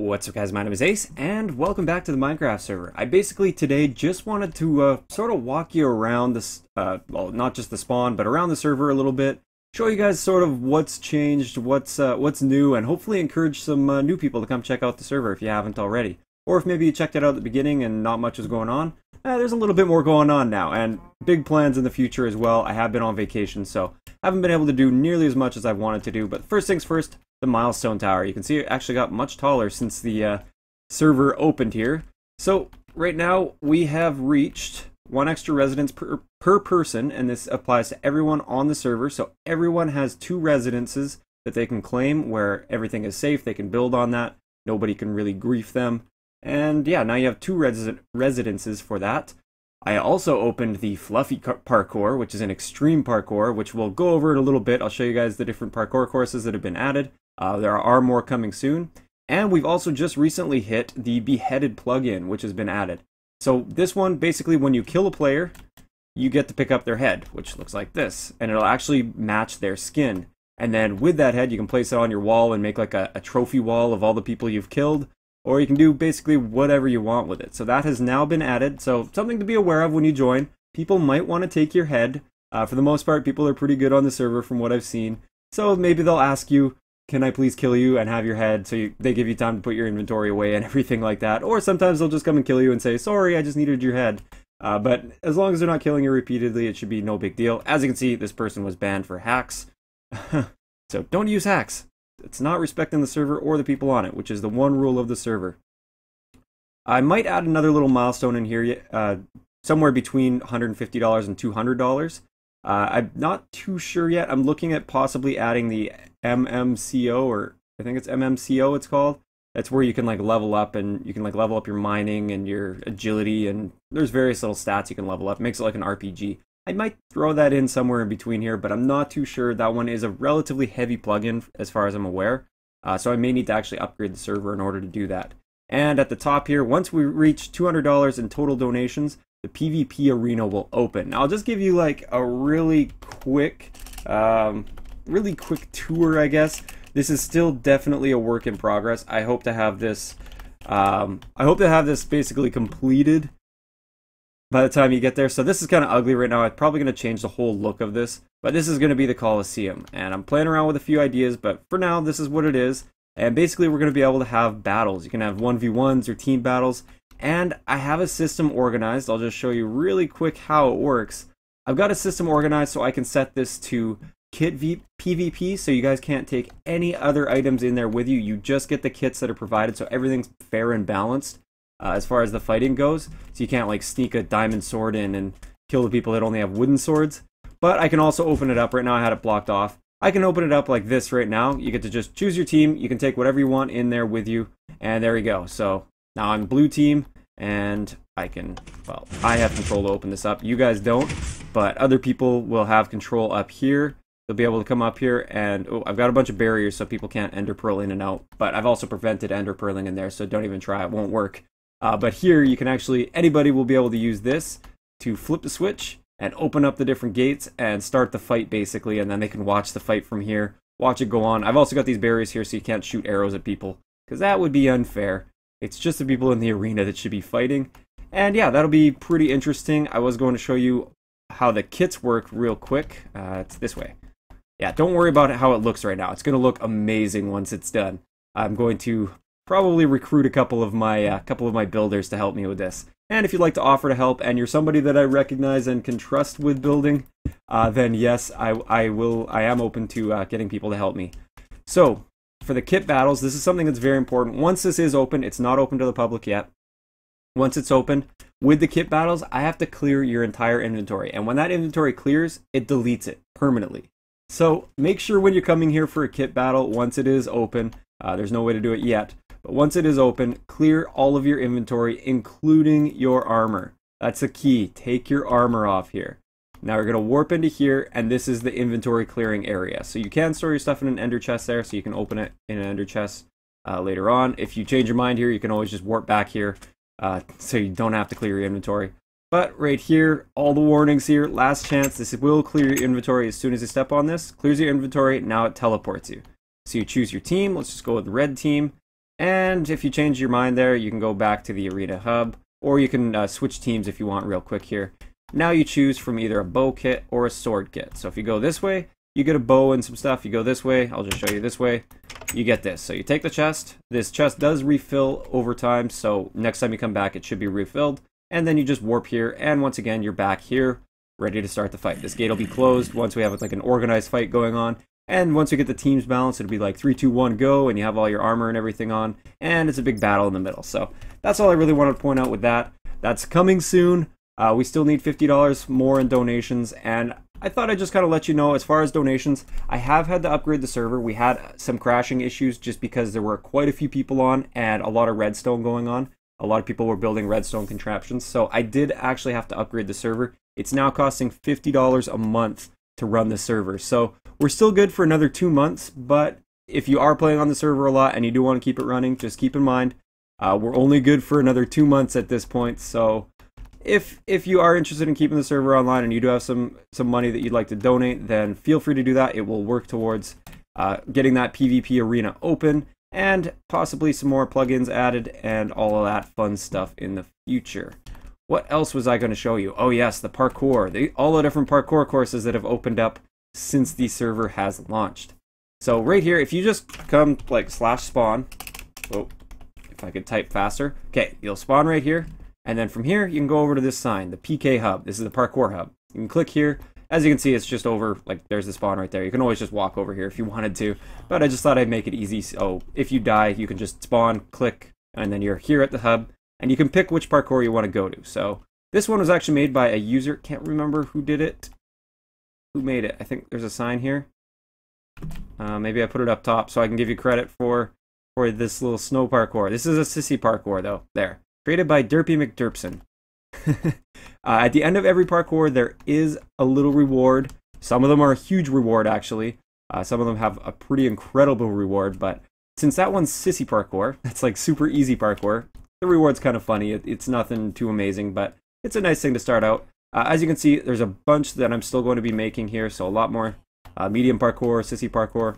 What's up guys, my name is Ace, and welcome back to the Minecraft server. I basically today just wanted to sort of walk you around this, well, not just the spawn, but around the server a little bit, show you guys sort of what's changed, what's new, and hopefully encourage some new people to come check out the server if you haven't already. Or if maybe you checked it out at the beginning and not much was going on, there's a little bit more going on now, and big plans in the future as well. I have been on vacation, so haven't been able to do nearly as much as I wanted to do, but first things first, the milestone tower. You can see it actually got much taller since the server opened here. So right now we have reached 1 extra residence per person, and this applies to everyone on the server. So everyone has 2 residences that they can claim where everything is safe. They can build on that. Nobody can really grief them. And yeah, now you have 2 residences for that. I also opened the fluffy parkour, which is an extreme parkour, which we'll go over in a little bit. I'll show you guys the different parkour courses that have been added. There are more coming soon. And we've also just recently hit the beheaded plugin, which has been added. So this one, basically when you kill a player, you get to pick up their head, which looks like this. And it'll actually match their skin. And then with that head, you can place it on your wall and make like a trophy wall of all the people you've killed. Or you can do basically whatever you want with it. So that has now been added. So something to be aware of when you join. People might want to take your head. For the most part, people are pretty good on the server from what I've seen. So maybe they'll ask you, can I please kill you and have your head? So they give you time to put your inventory away and everything like that. Or sometimes they'll just come and kill you and say, sorry, I just needed your head. But as long as they're not killing you repeatedly, it should be no big deal. As you can see, this person was banned for hacks. So don't use hacks. It's not respecting the server or the people on it, which is the one rule of the server. I might add another little milestone in here, somewhere between $150 and $200. I'm not too sure yet. I'm looking at possibly adding the MMCO, or I think it's MMCO it's called. That's where you can like level up, and you can like level up your mining and your agility, and there's various little stats you can level up. It makes it like an RPG. I might throw that in somewhere in between here, but I'm not too sure. That one is a relatively heavy plugin as far as I'm aware. So I may need to actually upgrade the server in order to do that. And at the top here, once we reach $200 in total donations, the PvP arena will open. Now I'll just give you like a really quick tour, I guess. This is still definitely a work in progress. I hope to have this basically completed by the time you get there. So this is kind of ugly right now. I'm probably going to change the whole look of this, but this is going to be the Colosseum, and I'm playing around with a few ideas, but for now this is what it is. And basically we're going to be able to have battles. You can have 1v1s or team battles, and I have a system organized. I'll just show you really quick how it works. I've got a system organized so I can set this to kit PvP, so you guys can't take any other items in there with you. You just get the kits that are provided, so everything's fair and balanced. As far as the fighting goes, so you can't like sneak a diamond sword in and kill the people that only have wooden swords. But I can also open it up. Right now I had it blocked off. I can open it up like this right now. You get to just choose your team. You can take whatever you want in there with you, and there we go. So now I'm blue team, and I can, well, I have control to open this up. You guys don't, but other people will have control up here. They'll be able to come up here, and oh, I've got a bunch of barriers so people can't ender pearl in and out, but I've also prevented ender pearling in there, so don't even try. It won't work. But here you can actually, anybody will be able to use this to flip the switch and open up the different gates and start the fight basically, and then they can watch the fight from here, watch it go on. I've also got these barriers here so you can't shoot arrows at people, because that would be unfair. It's just the people in the arena that should be fighting. And yeah, that'll be pretty interesting. I was going to show you how the kits work real quick. It's this way. Yeah, don't worry about how it looks right now. It's going to look amazing once it's done. I'm going to probably recruit a couple of my builders to help me with this. And if you'd like to offer to help, and you're somebody that I recognize and can trust with building, then yes, I am open to getting people to help me. So for the kit battles, this is something that's very important. Once this is open, it's not open to the public yet. Once it's open, with the kit battles, I have to clear your entire inventory, and when that inventory clears, it deletes it permanently. So make sure when you're coming here for a kit battle, once it is open, there's no way to do it yet, but once it is open, clear all of your inventory, including your armor. That's the key. Take your armor off here. Now we're going to warp into here, and this is the inventory clearing area. So you can store your stuff in an ender chest there, so you can open it in an ender chest later on. If you change your mind here, you can always just warp back here, so you don't have to clear your inventory. But right here, all the warnings here, last chance, this will clear your inventory as soon as you step on this. Clears your inventory, now it teleports you. So you choose your team. Let's just go with the red team. And if you change your mind there, you can go back to the arena hub, or you can switch teams if you want real quick here. Now you choose from either a bow kit or a sword kit. So if you go this way, you get a bow and some stuff. You go this way, I'll just show you this way, you get this. So you take the chest. This chest does refill over time, so next time you come back, it should be refilled. And then you just warp here, and once again, you're back here, ready to start the fight. This gate will be closed once we have like an organized fight going on. And once we get the teams balanced, it'll be like 3, 2, 1, go, and you have all your armor and everything on, and it's a big battle in the middle. So that's all I really wanted to point out with that. That's coming soon. We still need $50 more in donations, and I thought I'd just kind of let you know, as far as donations, I have had to upgrade the server. We had some crashing issues just because there were quite a few people on and a lot of redstone going on. A lot of people were building redstone contraptions, so I did actually have to upgrade the server. It's now costing $50 a month to run the server, so we're still good for another 2 months, but if you are playing on the server a lot and you do want to keep it running, just keep in mind, we're only good for another 2 months at this point, so if you are interested in keeping the server online and you do have some money that you'd like to donate, then feel free to do that. It will work towards getting that PvP arena open and possibly some more plugins added and all of that fun stuff in the future. What else was I going to show you? Oh yes, the parkour. All the different parkour courses that have opened up since the server has launched. So right here, if you just come like /spawn, oh, if I could type faster. Okay, you'll spawn right here. And then from here, you can go over to this sign, the PK hub. This is the parkour hub. You can click here. As you can see, it's just over, like, there's the spawn right there. You can always just walk over here if you wanted to. But I just thought I'd make it easy. So if you die, you can just spawn, click, and then you're here at the hub. And you can pick which parkour you want to go to. So this one was actually made by a user. Can't remember who did it. Who made it? I think there's a sign here. Maybe I put it up top so I can give you credit for this little snow parkour. This is a sissy parkour, though. There. Created by Derpy McDerpson. At the end of every parkour, there is a little reward. Some of them are a huge reward, actually. Some of them have a pretty incredible reward, but since that one's sissy parkour, that's like super easy parkour, the reward's kind of funny. It's nothing too amazing, but it's a nice thing to start out. As you can see, there's a bunch that I'm still going to be making here, so a lot more medium parkour, sissy parkour.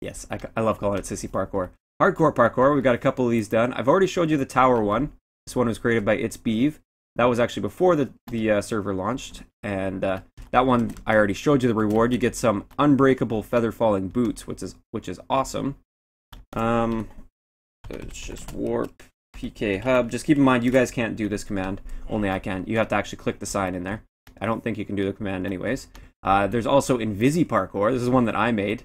Yes, I love calling it sissy parkour. Hardcore parkour, we've got a couple of these done. I've already showed you the tower one. This one was created by It's Beeve. That was actually before the server launched, and that one I already showed you the reward. You get some unbreakable feather falling boots, which is awesome. Let's just warp PK hub. Just keep in mind, you guys can't do this command. Only I can. You have to actually click the sign in there. I don't think you can do the command anyways. There's also Invisi parkour. This is one that I made.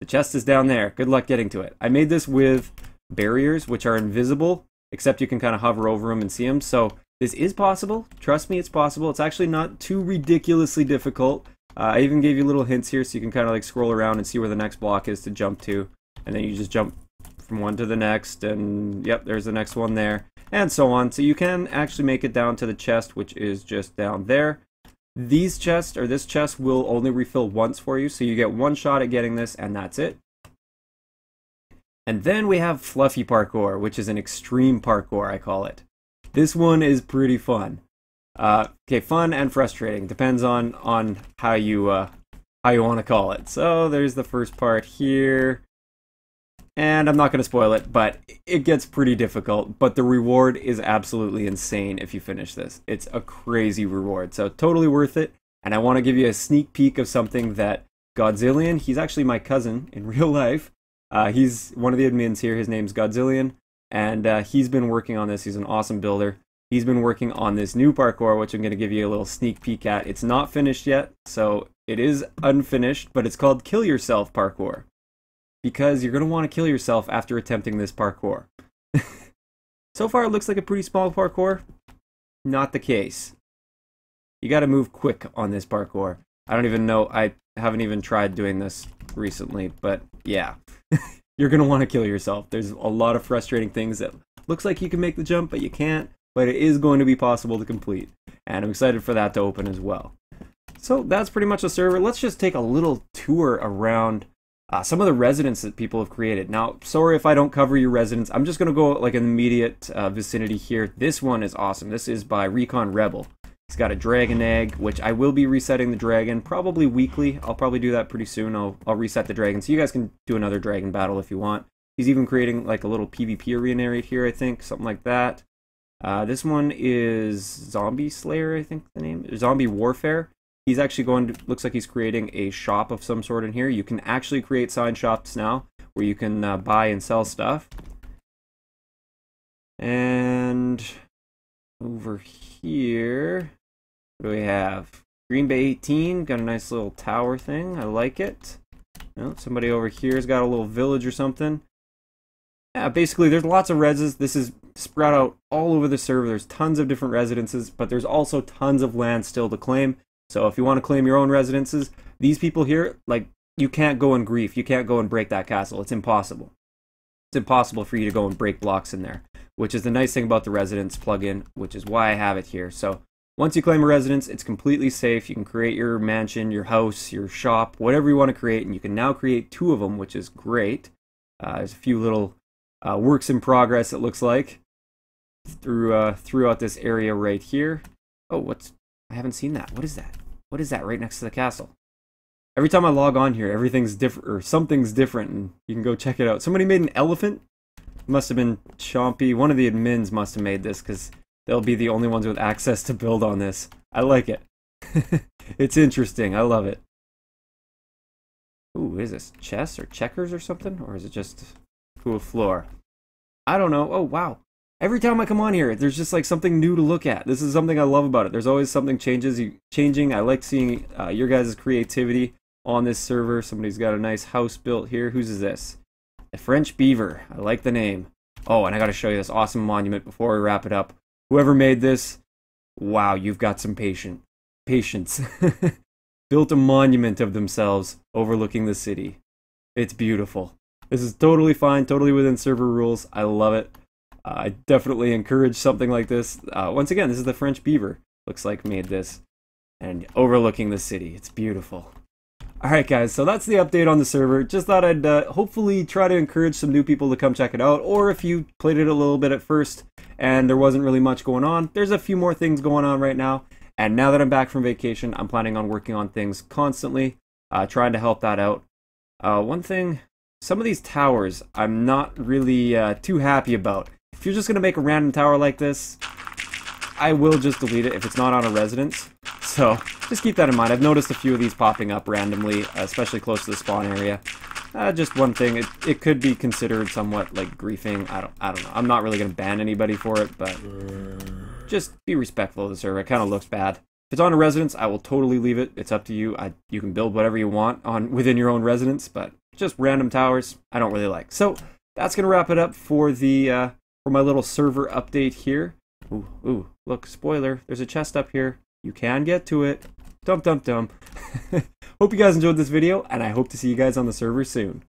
The chest is down there. Good luck getting to it. I made this with barriers, which are invisible, except you can kind of hover over them and see them. So this is possible. Trust me, it's possible. It's actually not too ridiculously difficult. I even gave you little hints here so you can kind of like scroll around and see where the next block is to jump to. And then you just jump from one to the next, and yep, there's the next one there, and so on. So you can actually make it down to the chest, which is just down there. This chest will only refill once for you, so you get one shot at getting this, and that's it. And then we have Fluffy Parkour, which is an extreme parkour, I call it. This one is pretty fun. Okay, fun and frustrating. Depends on how you want to call it. So there's the first part here. And I'm not going to spoil it, but it gets pretty difficult. But the reward is absolutely insane if you finish this. It's a crazy reward, so totally worth it. And I want to give you a sneak peek of something that Godzillion, he's actually my cousin in real life. He's one of the admins here. His name's Godzillion, and he's been working on this. He's an awesome builder. He's been working on this new parkour, which I'm going to give you a little sneak peek at. It's not finished yet, so it is unfinished, but it's called Kill Yourself Parkour. Because you're going to want to kill yourself after attempting this parkour. So far, it looks like a pretty small parkour. Not the case. You got to move quick on this parkour. I don't even know. I haven't even tried doing this recently, but yeah. You're going to want to kill yourself. There's a lot of frustrating things that looks like you can make the jump, but you can't. But it is going to be possible to complete. And I'm excited for that to open as well. So that's pretty much the server. Let's just take a little tour around some of the residents that people have created. Now, sorry if I don't cover your residents. I'm just going to go like in the immediate vicinity here. This one is awesome. This is by Recon Rebel. He's got a dragon egg, which I will be resetting the dragon probably weekly. I'll probably do that pretty soon. I'll reset the dragon, so you guys can do another dragon battle if you want. He's even creating like a little PvP arena right here, I think, something like that. This one is Zombie Slayer, I think the name. Zombie Warfare. He's actually going to, looks like he's creating a shop of some sort in here. You can actually create sign shops now where you can buy and sell stuff. And over here, what do we have? Green Bay 18, got a nice little tower thing. I like it. Oh, somebody over here has got a little village or something. Yeah, basically there's lots of reses. This is spread out all over the server. There's tons of different residences, but there's also tons of land still to claim. So if you want to claim your own residences, these people here, like, you can't go and grief. You can't go and break that castle. It's impossible. It's impossible for you to go and break blocks in there, which is the nice thing about the residence plugin, which is why I have it here. So once you claim a residence, it's completely safe. You can create your mansion, your house, your shop, whatever you want to create, and you can now create 2 of them, which is great. There's a few little works in progress, it looks like, throughout this area right here. Oh, I haven't seen that. What is that? What is that right next to the castle? Every time I log on here, everything's different, or something's different, and you can go check it out. Somebody made an elephant. Must have been Chompy. One of the admins must have made this, because they'll be the only ones with access to build on this. I like it. It's interesting. I love it. Ooh, is this chess or checkers or something? Or is it just cool floor? I don't know. Oh, wow. Every time I come on here, there's just like something new to look at. This is something I love about it. There's always something changing. I like seeing your guys' creativity on this server. Somebody's got a nice house built here. Whose is this? The French Beaver. I like the name. Oh, and I got to show you this awesome monument before we wrap it up. Whoever made this, wow, you've got some patience. Built a monument of themselves overlooking the city. It's beautiful. This is totally fine, totally within server rules. I love it. I definitely encourage something like this. Once again, this is the French Beaver. Looks like made this. And overlooking the city. It's beautiful. Alright guys, so that's the update on the server. Just thought I'd hopefully try to encourage some new people to come check it out. Or if you played it a little bit at first and there wasn't really much going on, there's a few more things going on right now. And now that I'm back from vacation, I'm planning on working on things constantly. Trying to help that out. One thing, some of these towers I'm not really too happy about. If you're just going to make a random tower like this, I will just delete it if it's not on a residence. So just keep that in mind. I've noticed a few of these popping up randomly, especially close to the spawn area. Just one thing, it could be considered somewhat like griefing. I don't know. I'm not really going to ban anybody for it, but just be respectful of the server. It kind of looks bad. If it's on a residence, I will totally leave it. It's up to you. You can build whatever you want within your own residence, but just random towers, I don't really like. So that's going to wrap it up for the for my little server update here. Ooh, look, spoiler, there's a chest up here. You can get to it. Dum. Hope you guys enjoyed this video, and I hope to see you guys on the server soon.